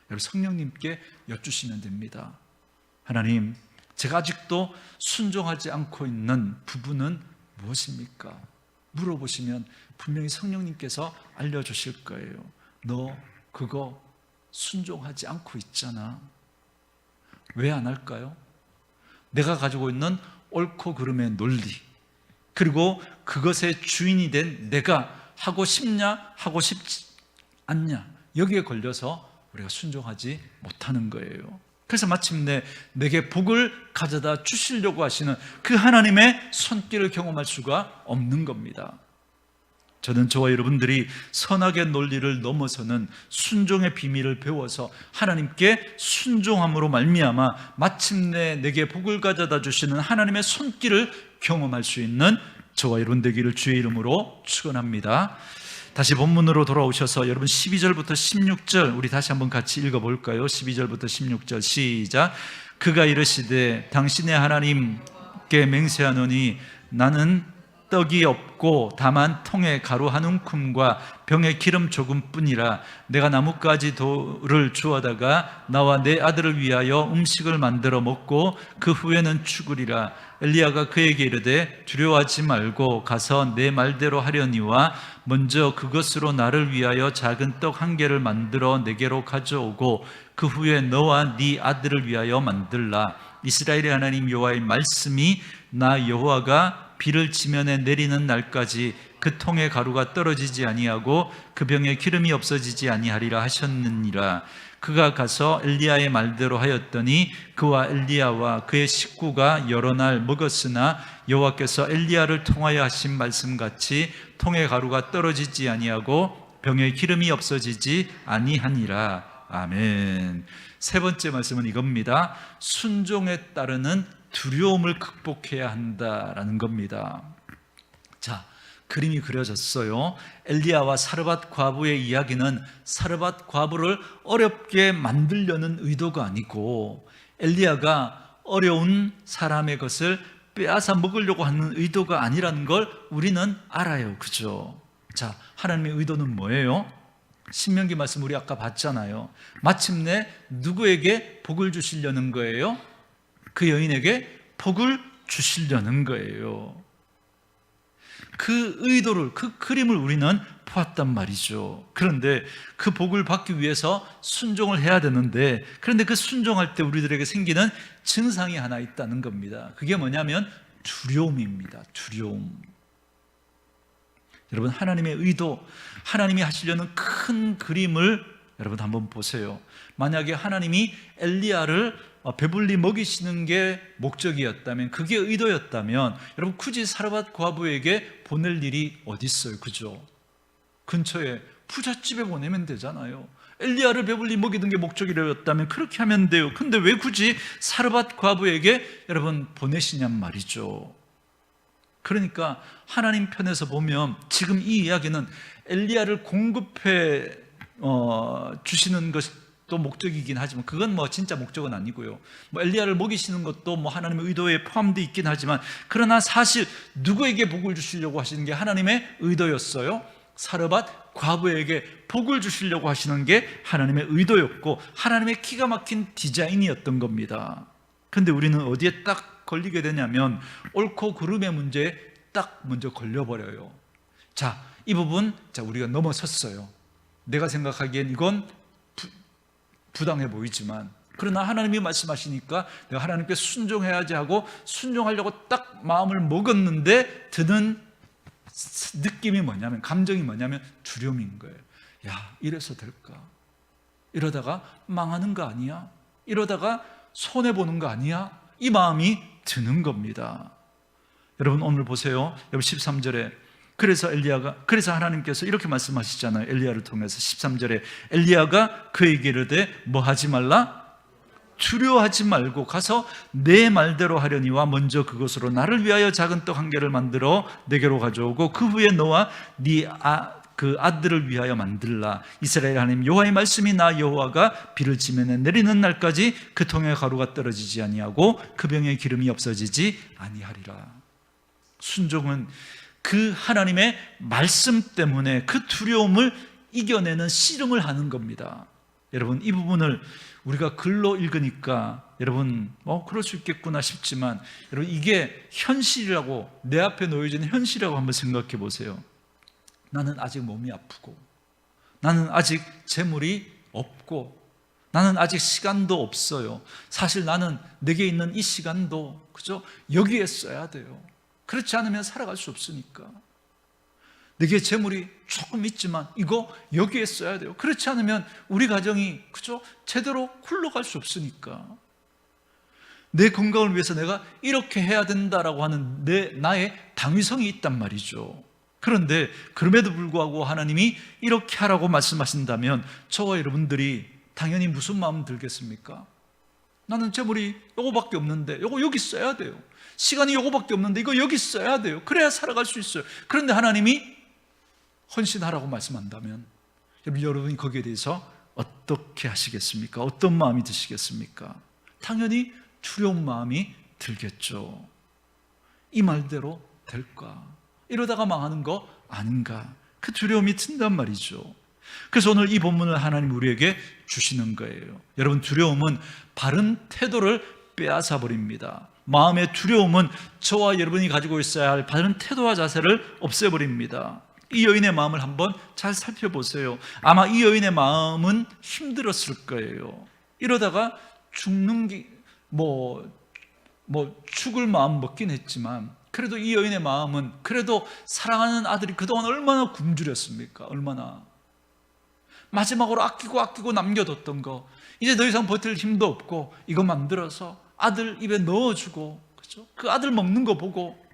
여러분, 성령님께 여쭈시면 됩니다. 하나님, 제가 아직도 순종하지 않고 있는 부분은 무엇입니까? 물어보시면 분명히 성령님께서 알려주실 거예요. 너 그거 순종하지 않고 있잖아. 왜 안 할까요? 내가 가지고 있는 옳고 그름의 논리, 그리고 그것의 주인이 된 내가 하고 싶냐 하고 싶지 않냐, 여기에 걸려서 우리가 순종하지 못하는 거예요. 그래서 마침내 내게 복을 가져다 주시려고 하시는 그 하나님의 손길을 경험할 수가 없는 겁니다. 저는 저와 여러분들이 선악의 논리를 넘어서는 순종의 비밀을 배워서 하나님께 순종함으로 말미암아 마침내 내게 복을 가져다 주시는 하나님의 손길을 경험할 수 있는 저와 여러분 되기를 주의 이름으로 축원합니다. 다시 본문으로 돌아오셔서 여러분 12절부터 16절 우리 다시 한번 같이 읽어볼까요? 12절부터 16절 시작. 그가 이르시되 당신의 하나님께 맹세하노니 나는 떡이 없고 다만 통에 가루 한 움큼과 병에 기름 조금뿐이라. 내가 나뭇가지 돌을 주워다가 나와 내 아들을 위하여 음식을 만들어 먹고 그 후에는 죽으리라. 엘리야가 그에게 이르되 두려워하지 말고 가서 내 말대로 하려니와 먼저 그것으로 나를 위하여 작은 떡 한 개를 만들어 내게로 가져오고 그 후에 너와 네 아들을 위하여 만들라. 이스라엘의 하나님 여호와의 말씀이 나 여호와가 비를 지면에 내리는 날까지 그 통에 가루가 떨어지지 아니하고 그 병에 기름이 없어지지 아니하리라 하셨느니라. 그가 가서 엘리야의 말대로 하였더니 그와 엘리야와 그의 식구가 여러 날 먹었으나 여호와께서 엘리야를 통하여 하신 말씀같이 통에 가루가 떨어지지 아니하고 병에 기름이 없어지지 아니하니라. 아멘. 세 번째 말씀은 이겁니다. 순종에 따르는 두려움을 극복해야 한다라는 겁니다. 자, 그림이 그려졌어요. 엘리야와 사르밧 과부의 이야기는 사르밧 과부를 어렵게 만들려는 의도가 아니고 엘리야가 어려운 사람의 것을 빼앗아 먹으려고 하는 의도가 아니라는 걸 우리는 알아요. 그죠? 자, 하나님의 의도는 뭐예요? 신명기 말씀 우리 아까 봤잖아요. 마침내 누구에게 복을 주시려는 거예요? 그 여인에게 복을 주시려는 거예요. 그 의도를, 그 그림을 우리는 보았단 말이죠. 그런데 그 복을 받기 위해서 순종을 해야 되는데, 그런데 그 순종할 때 우리들에게 생기는 증상이 하나 있다는 겁니다. 그게 뭐냐면 두려움입니다. 두려움. 여러분, 하나님의 의도, 하나님이 하시려는 큰 그림을 여러분 한번 보세요. 만약에 하나님이 엘리야를 배불리 먹이시는 게 목적이었다면, 그게 의도였다면 여러분 굳이 사르밧 과부에게 보낼 일이 어디 있어요? 그죠? 근처에 부잣집에 보내면 되잖아요. 엘리야를 배불리 먹이는 게 목적이었다면 그렇게 하면 돼요. 근데 왜 굳이 사르밧 과부에게 여러분 보내시냔 말이죠. 그러니까 하나님 편에서 보면 지금 이 이야기는 엘리야를 공급해 주시는 것이 또 목적이긴 하지만, 그건 뭐 진짜 목적은 아니고요. 뭐 엘리야를 먹이시는 것도 뭐 하나님의 의도에 포함되어 있긴 하지만, 그러나 사실 누구에게 복을 주시려고 하시는 게 하나님의 의도였어요? 사르밧 과부에게 복을 주시려고 하시는 게 하나님의 의도였고, 하나님의 기가 막힌 디자인이었던 겁니다. 근데 우리는 어디에 딱 걸리게 되냐면 옳고 그름의 문제에 딱 먼저 걸려버려요. 자, 이 부분 우리가 넘어섰어요. 내가 생각하기엔 이건 부당해 보이지만, 그러나 하나님이 말씀하시니까 내가 하나님께 순종해야지 하고 순종하려고 딱 마음을 먹었는데 드는 느낌이 뭐냐면, 감정이 뭐냐면 두려움인 거예요. 야, 이래서 될까? 이러다가 망하는 거 아니야? 이러다가 손해보는 거 아니야? 이 마음이 드는 겁니다. 여러분 오늘 보세요. 여러분 13절에 그래서 하나님께서 이렇게 말씀하시잖아요. 엘리야를 통해서 13절에 엘리야가 그에게 이르되 뭐 하지 말라? 두려워하지 말고 가서 내 말대로 하려니와 먼저 그것으로 나를 위하여 작은 떡 한 개를 만들어 내게로 가져오고 그 후에 너와 그 아들을 위하여 만들라. 이스라엘 하나님 여호와의 말씀이 나 여호와가 비를 지면에 내리는 날까지 그 통에 가루가 떨어지지 아니하고 그 병에 기름이 없어지지 아니하리라. 순종은 그 하나님의 말씀 때문에 그 두려움을 이겨내는 씨름을 하는 겁니다. 여러분, 이 부분을 우리가 글로 읽으니까 여러분 그럴 수 있겠구나 싶지만, 여러분 이게 현실이라고, 내 앞에 놓여진 현실이라고 한번 생각해 보세요. 나는 아직 몸이 아프고, 나는 아직 재물이 없고, 나는 아직 시간도 없어요. 사실 나는 내게 있는 이 시간도 그죠? 여기에 써야 돼요. 그렇지 않으면 살아갈 수 없으니까. 내게 재물이 조금 있지만 이거 여기에 써야 돼요. 그렇지 않으면 우리 가정이 그죠? 제대로 굴러갈 수 없으니까. 내 건강을 위해서 내가 이렇게 해야 된다라고 하는 나의 당위성이 있단 말이죠. 그런데 그럼에도 불구하고 하나님이 이렇게 하라고 말씀하신다면 저와 여러분들이 당연히 무슨 마음 들겠습니까? 나는 재물이 요거밖에 없는데 요거 여기 써야 돼요. 시간이 요거밖에 없는데 이거 여기 써야 돼요. 그래야 살아갈 수 있어요. 그런데 하나님이 헌신하라고 말씀한다면 여러분이 거기에 대해서 어떻게 하시겠습니까? 어떤 마음이 드시겠습니까? 당연히 두려운 마음이 들겠죠. 이 말대로 될까? 이러다가 망하는 거 아닌가? 그 두려움이 든단 말이죠. 그래서 오늘 이 본문을 하나님 우리에게 주시는 거예요. 여러분, 두려움은 바른 태도를 빼앗아 버립니다. 마음의 두려움은 저와 여러분이 가지고 있어야 할 바른 태도와 자세를 없애버립니다. 이 여인의 마음을 한번 잘 살펴보세요. 아마 이 여인의 마음은 힘들었을 거예요. 이러다가 죽는 게 죽을 마음 먹긴 했지만, 그래도 이 여인의 마음은 그래도 사랑하는 아들이 그동안 얼마나 굶주렸습니까? 얼마나 마지막으로 아끼고 남겨뒀던 거, 이제 더 이상 버틸 힘도 없고 이거 만들어서 아들 입에 넣어주고, 그죠? 그 아들 먹는 거 보고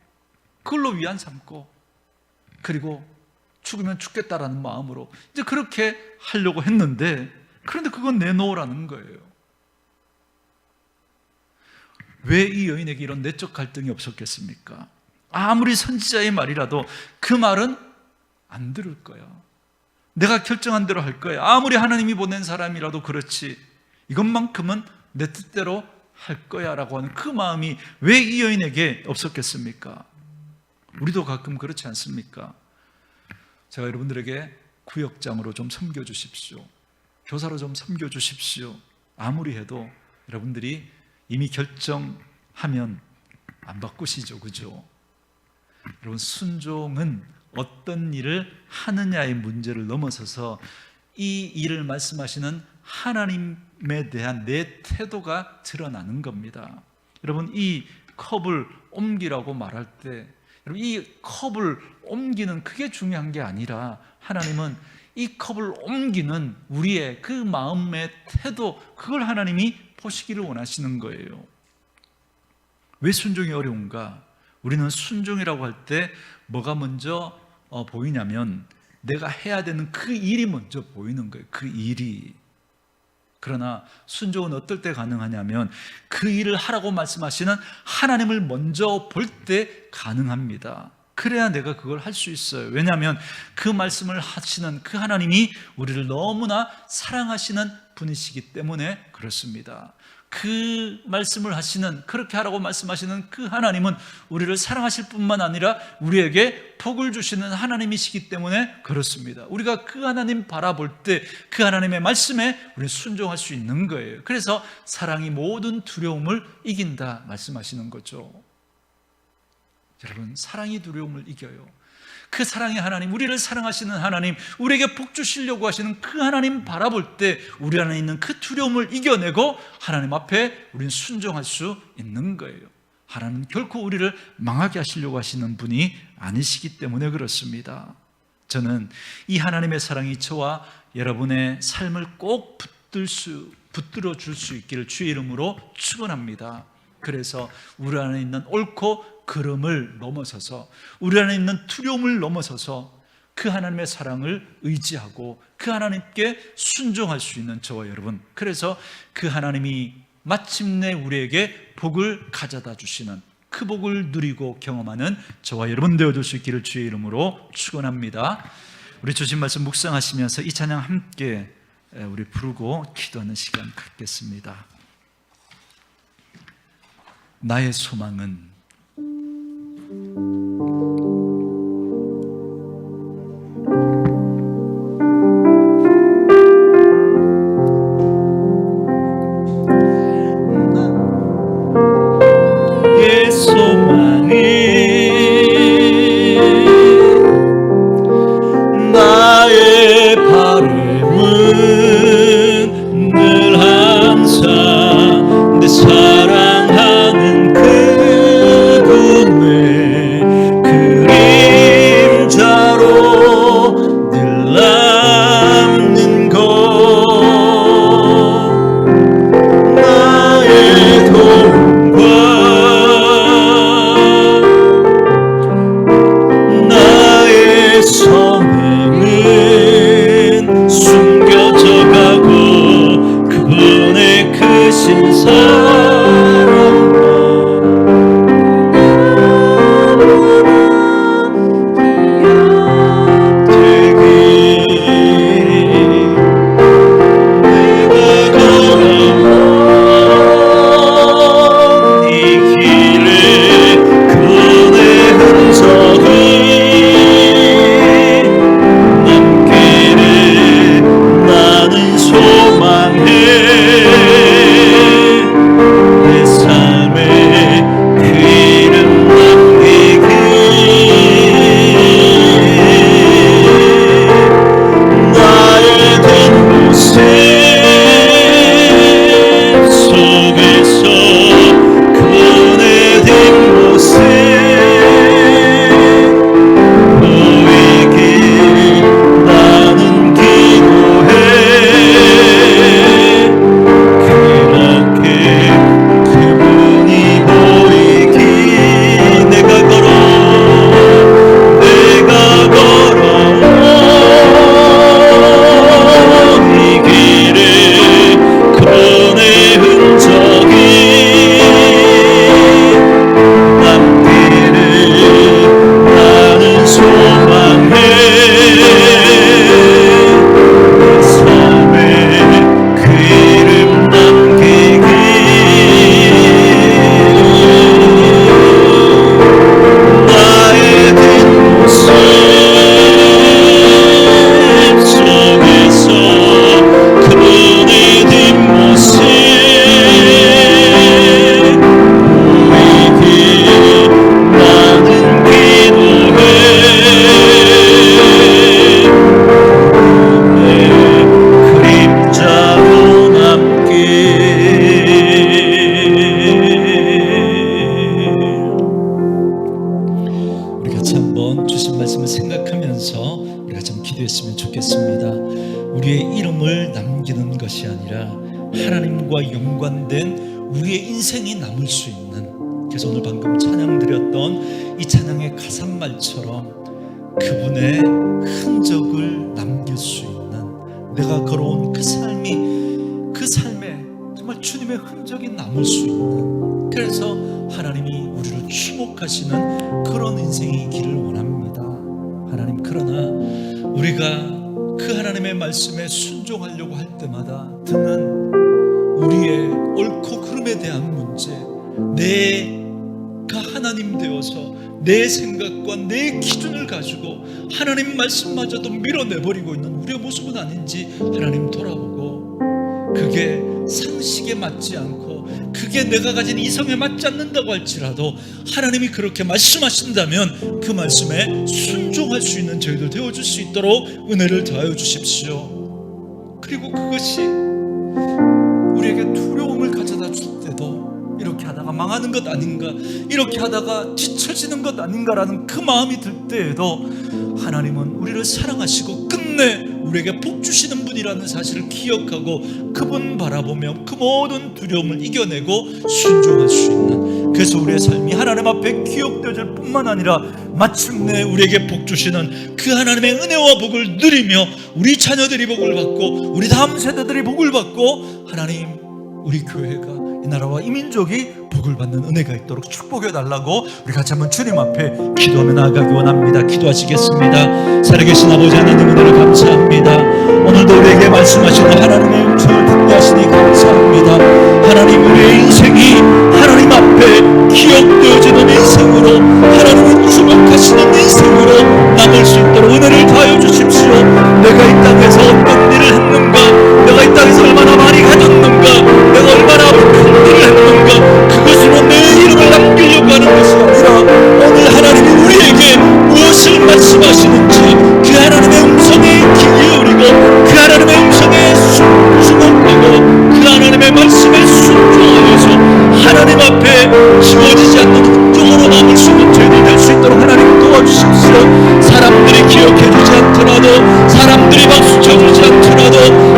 그걸로 위안 삼고, 그리고 죽으면 죽겠다라는 마음으로 이제 그렇게 하려고 했는데, 그런데 그건 내놓으라는 거예요. 왜 이 여인에게 이런 내적 갈등이 없었겠습니까? 아무리 선지자의 말이라도 그 말은 안 들을 거야. 내가 결정한 대로 할 거야. 아무리 하나님이 보낸 사람이라도 그렇지, 이것만큼은 내 뜻대로 할 거야 라고 하는 그 마음이 왜 이 여인에게 없었겠습니까? 우리도 가끔 그렇지 않습니까? 제가 여러분들에게 구역장으로 좀 섬겨주십시오, 교사로 좀 섬겨주십시오, 아무리 해도 여러분들이 이미 결정하면 안 바꾸시죠, 그죠? 여러분, 순종은 어떤 일을 하느냐의 문제를 넘어서서 이 일을 말씀하시는 하나님에 대한 내 태도가 드러나는 겁니다. 여러분, 이 컵을 옮기라고 말할 때, 여러분, 이 컵을 옮기는 그게 중요한 게 아니라 하나님은 이 컵을 옮기는 우리의 그 마음의 태도, 그걸 하나님이 보시기를 원하시는 거예요. 왜 순종이 어려운가? 우리는 순종이라고 할 때 뭐가 먼저 보이냐면 내가 해야 되는 그 일이 먼저 보이는 거예요. 그 일이. 그러나 순종은 어떨 때 가능하냐면 그 일을 하라고 말씀하시는 하나님을 먼저 볼 때 가능합니다. 그래야 내가 그걸 할 수 있어요. 왜냐하면 그 말씀을 하시는 그 하나님이 우리를 너무나 사랑하시는 분이시기 때문에 그렇습니다. 그 말씀을 하시는, 그렇게 하라고 말씀하시는 그 하나님은 우리를 사랑하실 뿐만 아니라 우리에게 복을 주시는 하나님이시기 때문에 그렇습니다. 우리가 그 하나님 바라볼 때 그 하나님의 말씀에 우리는 순종할 수 있는 거예요. 그래서 사랑이 모든 두려움을 이긴다 말씀하시는 거죠. 여러분, 사랑이 두려움을 이겨요. 그 사랑의 하나님, 우리를 사랑하시는 하나님, 우리에게 복 주시려고 하시는 그 하나님 바라볼 때 우리 안에 있는 그 두려움을 이겨내고 하나님 앞에 우리는 순종할 수 있는 거예요. 하나님은 결코 우리를 망하게 하시려고 하시는 분이 아니시기 때문에 그렇습니다. 저는 이 하나님의 사랑이 저와 여러분의 삶을 꼭 붙들어 줄 수 있기를 주의 이름으로 축원합니다. 그래서 우리 안에 있는 옳고 그름을 넘어서서, 우리 안에 있는 두려움을 넘어서서 그 하나님의 사랑을 의지하고 그 하나님께 순종할 수 있는 저와 여러분, 그래서 그 하나님이 마침내 우리에게 복을 가져다 주시는 그 복을 누리고 경험하는 저와 여러분 되어줄 수 있기를 주의 이름으로 축원합니다. 우리 주신 말씀 묵상하시면서 이 찬양 함께 우리 부르고 기도하는 시간 갖겠습니다. 나의 소망은 나의 소망은 나의 바람은 늘 항상 내 사랑하는 그 한번 주신 말씀을 생각하면서 우리가 좀 기도했으면 좋겠습니다. 우리의 이름을 남기는 것이 아니라 하나님과 연관된 우리의 인생이 남을 수 있는, 그래서 오늘 방금 찬양 드렸던 이 찬양의 가사말처럼 그분의 흔적을 남길 수 있는, 내가 걸어온 그 삶이, 그 삶에 정말 주님의 흔적이 남을 수 있는, 그래서 하나님이 우리를 주목하시는 그런 인생이 있기를 원합니다. 하나님, 그러나 우리가 그 하나님의 말씀에 순종하려고 할 때마다 드는 우리의 옳고 그름에 대한 문제, 내가 하나님 되어서 내 생각과 내 기준을 가지고 하나님 말씀마저도 밀어내버리고 있는 우리의 모습은 아닌지 하나님 돌아보고, 그게 상식에 맞지 않고 그게 내가 가진 이성에 맞지 않는다고 할지라도 하나님이 그렇게 말씀하신다면 그 말씀에 순종할 수 있는 저희들 되어줄 수 있도록 은혜를 더하여 주십시오. 그리고 그것이 우리에게 두려움을 가져다 줄 때도 이렇게 하다가 망하는 것 아닌가, 이렇게 하다가 뒤처지는 것 아닌가라는 그 마음이 들 때에도 하나님은 우리를 사랑하시고 끝내 우리에게 복 주시는 분이라는 사실을 기억하고 그분 바라보며 그 모든 두려움을 이겨내고 순종할 수 있는, 그래서 우리의 삶이 하나님 앞에 기억되어질 뿐만 아니라 마침내 우리에게 복 주시는 그 하나님의 은혜와 복을 누리며 우리 자녀들이 복을 받고 우리 다음 세대들이 복을 받고 하나님, 우리 교회가, 이 나라와 이 민족이 복을 받는 은혜가 있도록 축복해 달라고 우리 같이 한번 주님 앞에 기도하며 나아가기 원합니다. 기도하시겠습니다. 살아계신 아버지 하나님, 은혜를 감사합니다. 오늘도 우리에게 말씀하시는 하나님의 음성을 듣게 하시니 감사합니다. 하나님, 우리의 인생이 하나님 앞에 기억되어지는 인생으로, 하나님이 주목하시는 인생으로 남을 수 있도록 은혜를 더하여 주십시오. 내가 이 땅에서 어떤 일을 했는가, 내가 이 땅에서 얼마나 많이 가졌는가, 내가 얼마나 큰 일을 했는가, 그것으로 내 이름을 남기려고 하는 것이 아니라 오늘 하나님이 우리에게 무엇을 말씀하시는지 그 하나님의 음성에 귀 기울이고 그 하나님의 음성에 순종하고 그 하나님의 말씀에 순종하여서 하나님 앞에 지워지지 않는 흔적으로 남을 수 있는 저희들 될 수 있도록 하나님 도와주십시오. 사람들이 기억해주지 않더라도, 사람들이 박수 쳐주지 않더라도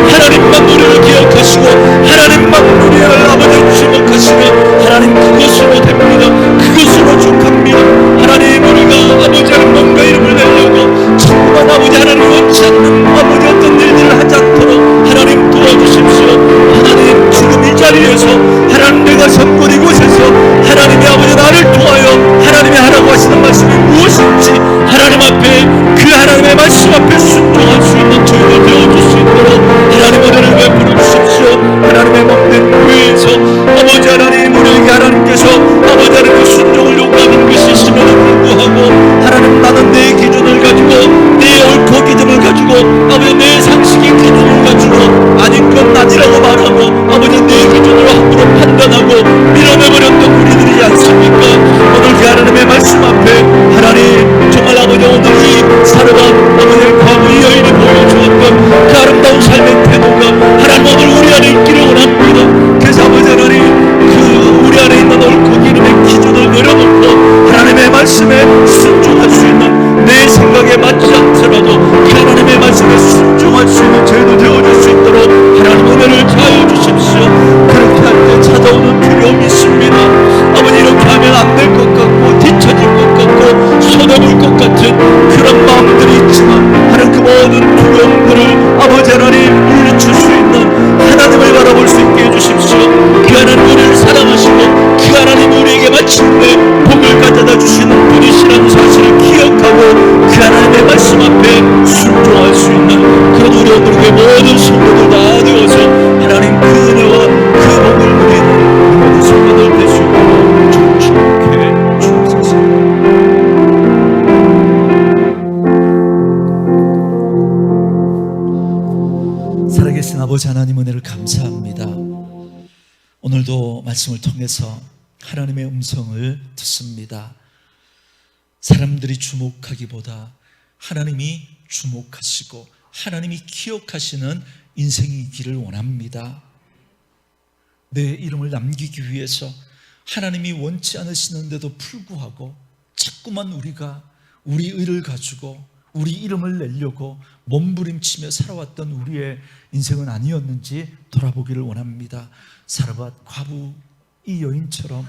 하나님만 우리를 기억하시고 하나님만 우리를 아버지 주목하시면 하나님, 그것으로 됩니다. 그것으로 족합니다. 하나님, 우리가 아버지 하나님 뭔가 이름을 내려고 자꾸만 아버지 하나님 원치 않는 아버지 어떤 일들을 하지 않도록 하나님 도와주십시오. 하나님, 지금 이 자리에서 하나님, 내가 선고 이곳에서 하나님이 아버지 나를 통하여 하나님이 하라고 하시는 말씀이 무엇인지 하나님 앞에, 그 하나님의 말씀 앞에 순종할 수 있는 저희가 되어줄 수 있도록 하나님 은혜를 베풀어 주십시오. 하나님의 먹는 교회에서 아버지 하나님, 우리에게 하나님께서 아버지 하나님의 순종을 요구하는 것이 있음에도 불구하고 하나님, 나는 내 기준을 가지고, 내 옳고 기준을 가지고, 아버지 내 상식의 기준을 가지고 아닌 건 아니라고 말하고 아버지 내 기준으로 함부로 판단하고 밀어내버렸던 우리들이지 않습니까? 오늘 그 하나님의 말씀 앞에 하나님, 정말 아버지 오늘 이 사랑한 아버지의 과거 이 여인이 보여주었던 그 아름다운 삶의 태도가 하나님 오늘 우리 안에 있기를 원합니다. 그래서 아버지 하나님, 그 우리 안에 있는 옳고 기름의 기준을 내려놓고 하나님의 말씀에 순종할 수 있는, 내 생각에 맞지 않더라도 그 하나님의 말씀에 순종할 수 있는 저희도 되어줄 수 있도록 하나님 은혜를 자여 주십시오. 그렇게 할 때 찾아오는 두려움이 있습니다. 아버지, 이렇게 하면 안 될 것 같고 뒤처질 것 같고 손해볼 것 같은 그런 마음들이 있지만 하나님, 그 모든 두려움들을 아버지 하나님 물리칠 수 있는 하나님을 바라볼 수 있게 해주십시오. 그 하나님 우리를 사랑하시고 그 하나님 우리에게 마침내 복을 가져다 주시는 분이시라는 사실을 기억하고 그 하나님의 말씀 앞에 순종할 수 있는 그런 우리 오늘의 모든 성도들 다 되어서 하나님 그 은혜와 그 복을 누리는 모든 성도들 될 수 있도록 축복해 주옵소서. 살아계신 아버지 하나님, 은혜를 감사합니다. 오늘도 말씀을 통해서 하나님의 음성을 듣습니다. 사람들이 주목하기보다 하나님이 주목하시고 하나님이 기억하시는 인생이 있기를 원합니다. 내 이름을 남기기 위해서 하나님이 원치 않으시는데도 불구하고 자꾸만 우리가 우리 의를 가지고 우리 이름을 내려고 몸부림치며 살아왔던 우리의 인생은 아니었는지 돌아보기를 원합니다. 사르밧 과부 이 여인처럼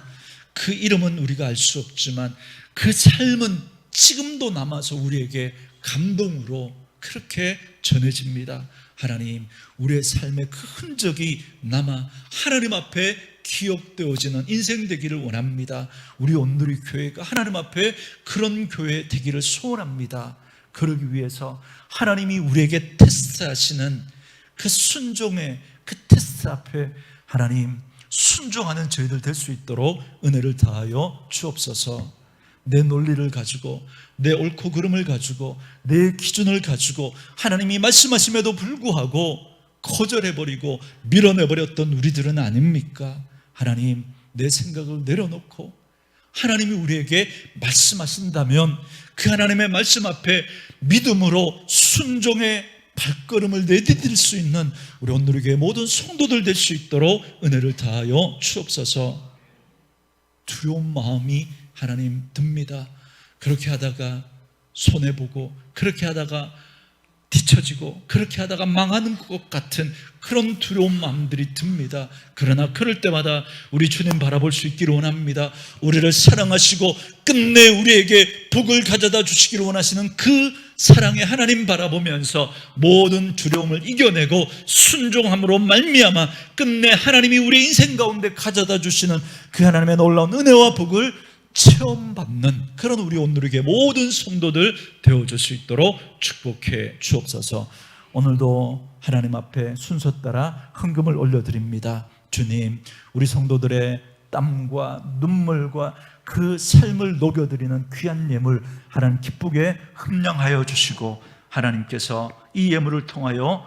그 이름은 우리가 알 수 없지만 그 삶은 지금도 남아서 우리에게 감동으로 그렇게 전해집니다. 하나님, 우리의 삶에 그 흔적이 남아 하나님 앞에 기억되어지는 인생 되기를 원합니다. 우리 온누리 교회가 하나님 앞에 그런 교회 되기를 소원합니다. 그러기 위해서 하나님이 우리에게 테스트하시는 그 순종의 그 테스트 앞에 하나님 순종하는 저희들 될 수 있도록 은혜를 다하여 주옵소서. 내 논리를 가지고 내 옳고 그름을 가지고 내 기준을 가지고 하나님이 말씀하심에도 불구하고 거절해버리고 밀어내버렸던 우리들은 아닙니까? 하나님, 내 생각을 내려놓고 하나님이 우리에게 말씀하신다면 그 하나님의 말씀 앞에 믿음으로 순종의 발걸음을 내디딜 수 있는 우리 온누리교회 모든 성도들 될 수 있도록 은혜를 다하여 주옵소서. 두려운 마음이 하나님 듭니다. 그렇게 하다가 손해보고 그렇게 하다가 뒤처지고 그렇게 하다가 망하는 것 같은 그런 두려운 마음들이 듭니다. 그러나 그럴 때마다 우리 주님 바라볼 수 있기를 원합니다. 우리를 사랑하시고 끝내 우리에게 복을 가져다 주시기를 원하시는 그 사랑의 하나님 바라보면서 모든 두려움을 이겨내고 순종함으로 말미암아 끝내 하나님이 우리 인생 가운데 가져다 주시는 그 하나님의 놀라운 은혜와 복을 체험받는 그런 우리 온누리교회 모든 성도들 되어줄 수 있도록 축복해 주옵소서. 오늘도 하나님 앞에 순서 따라 헌금을 올려드립니다. 주님, 우리 성도들의 땀과 눈물과 그 삶을 녹여드리는 귀한 예물 하나님 기쁘게 흠량하여 주시고 하나님께서 이 예물을 통하여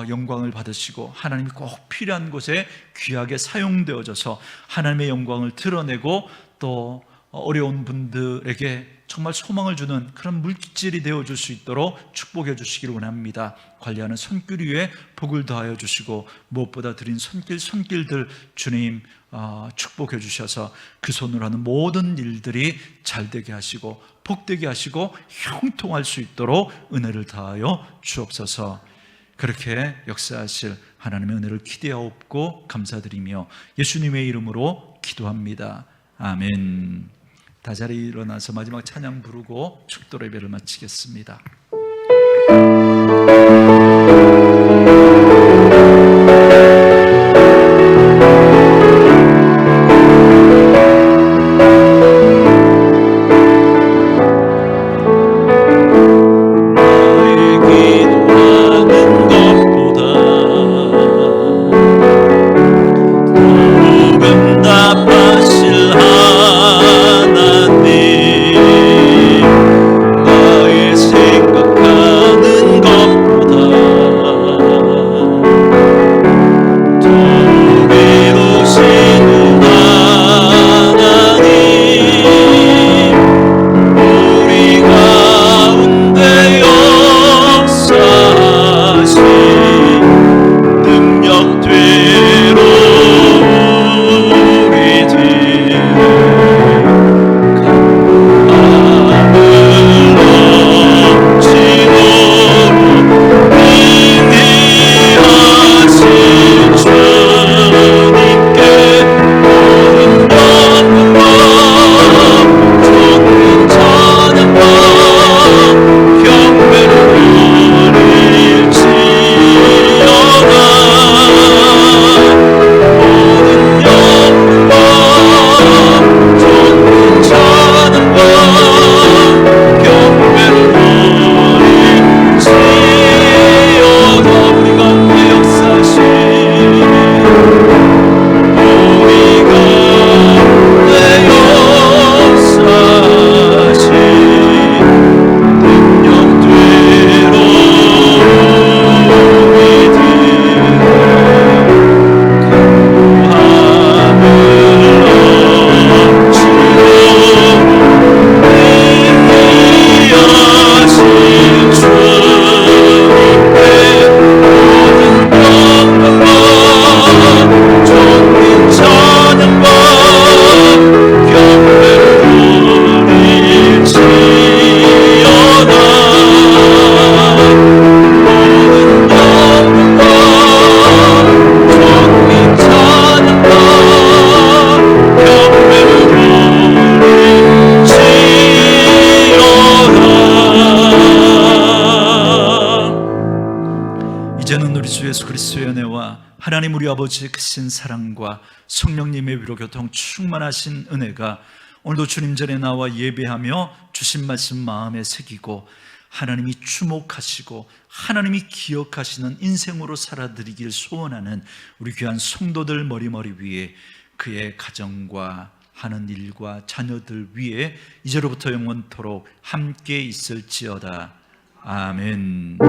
영광을 받으시고 하나님이 꼭 필요한 곳에 귀하게 사용되어져서 하나님의 영광을 드러내고 또 어려운 분들에게 정말 소망을 주는 그런 물질이 되어줄 수 있도록 축복해 주시기를 원합니다. 관리하는 손길 위에 복을 더하여 주시고 무엇보다 드린 손길들 주님 축복해 주셔서 그 손으로 하는 모든 일들이 잘되게 하시고 복되게 하시고 형통할 수 있도록 은혜를 다하여 주옵소서. 그렇게 역사하실 하나님의 은혜를 기대하옵고 감사드리며 예수님의 이름으로 기도합니다. 아멘. 다 자리에 일어나서 마지막 찬양 부르고 축도 예배를 마치겠습니다. 나의 생각하는 것보다 예수 그리스도의 은혜와 하나님 우리 아버지의 크신 사랑과 성령님의 위로 교통 충만하신 은혜가 오늘도 주님 전에 나와 예배하며 주신 말씀 마음에 새기고 하나님이 주목하시고 하나님이 기억하시는 인생으로 살아드리길 소원하는 우리 귀한 성도들 머리머리 위에, 그의 가정과 하는 일과 자녀들 위에 이제로부터 영원토록 함께 있을지어다. 아멘.